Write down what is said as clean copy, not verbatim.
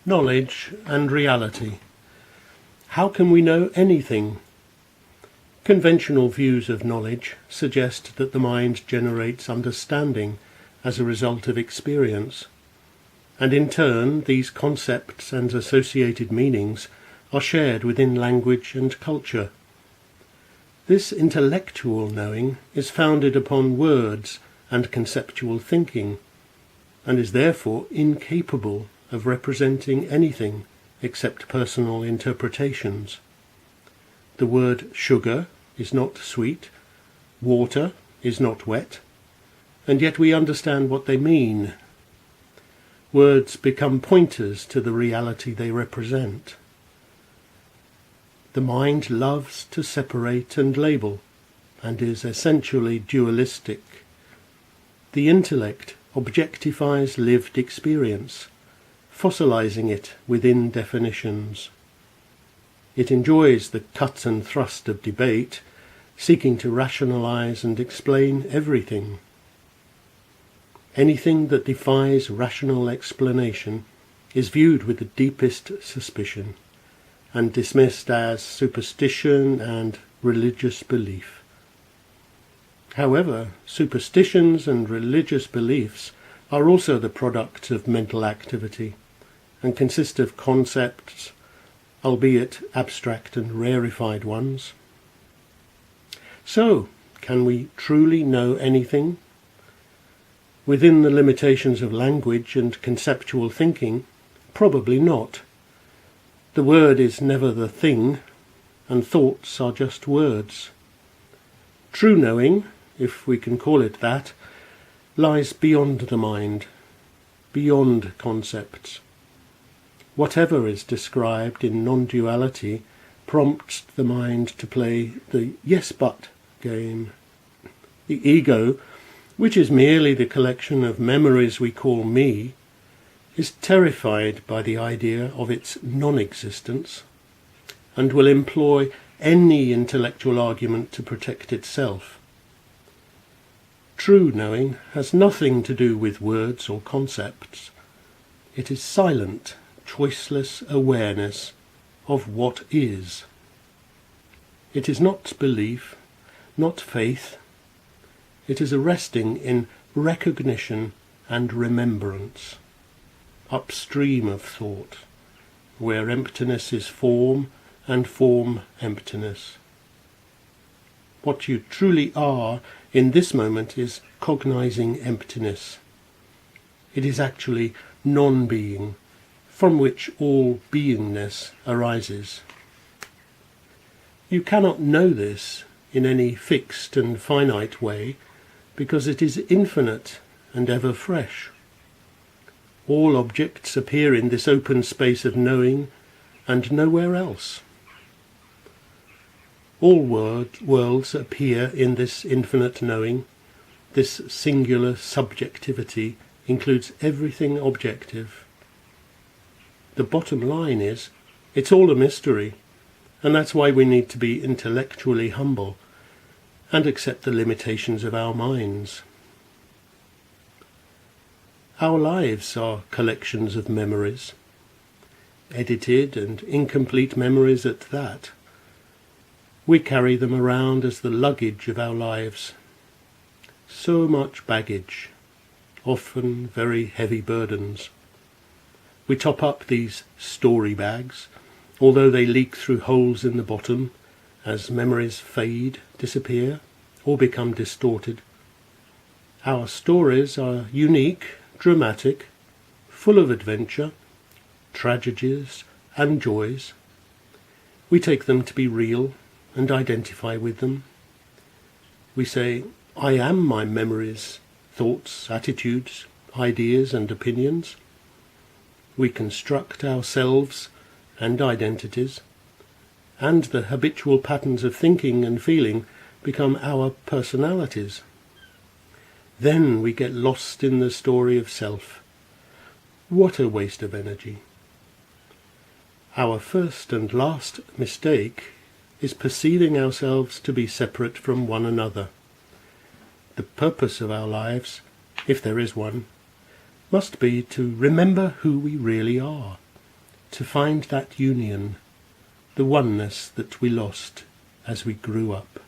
knowledge and reality. How can we know anything? Conventional views of knowledge suggest that the mind generates understanding as a result of experience, and in turn these concepts and associated meanings are shared within language and culture. This intellectual knowing is founded upon words and conceptual thinking, and is therefore incapable of representing anything except personal interpretations. The word sugar is not sweet, water is not wet, and yet we understand what they mean. Words become pointers to the reality they represent. The mind loves to separate and label, and is essentially dualistic. The intellect objectifies lived experience, fossilizing it within definitions. It enjoys the cut and thrust of debate, seeking to rationalize and explain everything. Anything that defies rational explanation is viewed with the deepest suspicion, and dismissed as superstition and religious belief. However, superstitions and religious beliefs are also the product of mental activity, and consist of concepts, albeit abstract and rarefied ones. So, can we truly know anything? Within the limitations of language and conceptual thinking, probably not. The word is never the thing, and thoughts are just words. True knowing, if we can call it that, lies beyond the mind, beyond concepts. Whatever is described in non-duality prompts the mind to play the yes-but game. The ego, which is merely the collection of memories we call me, is terrified by the idea of its non-existence, and will employ any intellectual argument to protect itself. True knowing has nothing to do with words or concepts. It is silent, choiceless awareness of what is. It is not belief, not faith. It is a resting in recognition and remembrance, upstream of thought, where emptiness is form and form emptiness. What you truly are in this moment is cognizing emptiness. It is actually non-being, from which all beingness arises. You cannot know this in any fixed and finite way, because it is infinite and ever fresh. All objects appear in this open space of knowing and nowhere else. All worlds appear in this infinite knowing. This singular subjectivity includes everything objective. The bottom line is, it's all a mystery, and that's why we need to be intellectually humble and accept the limitations of our minds. Our lives are collections of memories, edited and incomplete memories at that. We carry them around as the luggage of our lives. So much baggage, often very heavy burdens. We top up these story bags, although they leak through holes in the bottom as memories fade, disappear, or become distorted. Our stories are unique, dramatic, full of adventure, tragedies and joys. We take them to be real and identify with them. We say, I am my memories, thoughts, attitudes, ideas and opinions. We construct ourselves and identities, and the habitual patterns of thinking and feeling become our personalities. Then we get lost in the story of self. What a waste of energy. Our first and last mistake is perceiving ourselves to be separate from one another. The purpose of our lives, if there is one, must be to remember who we really are, to find that union, the oneness that we lost as we grew up.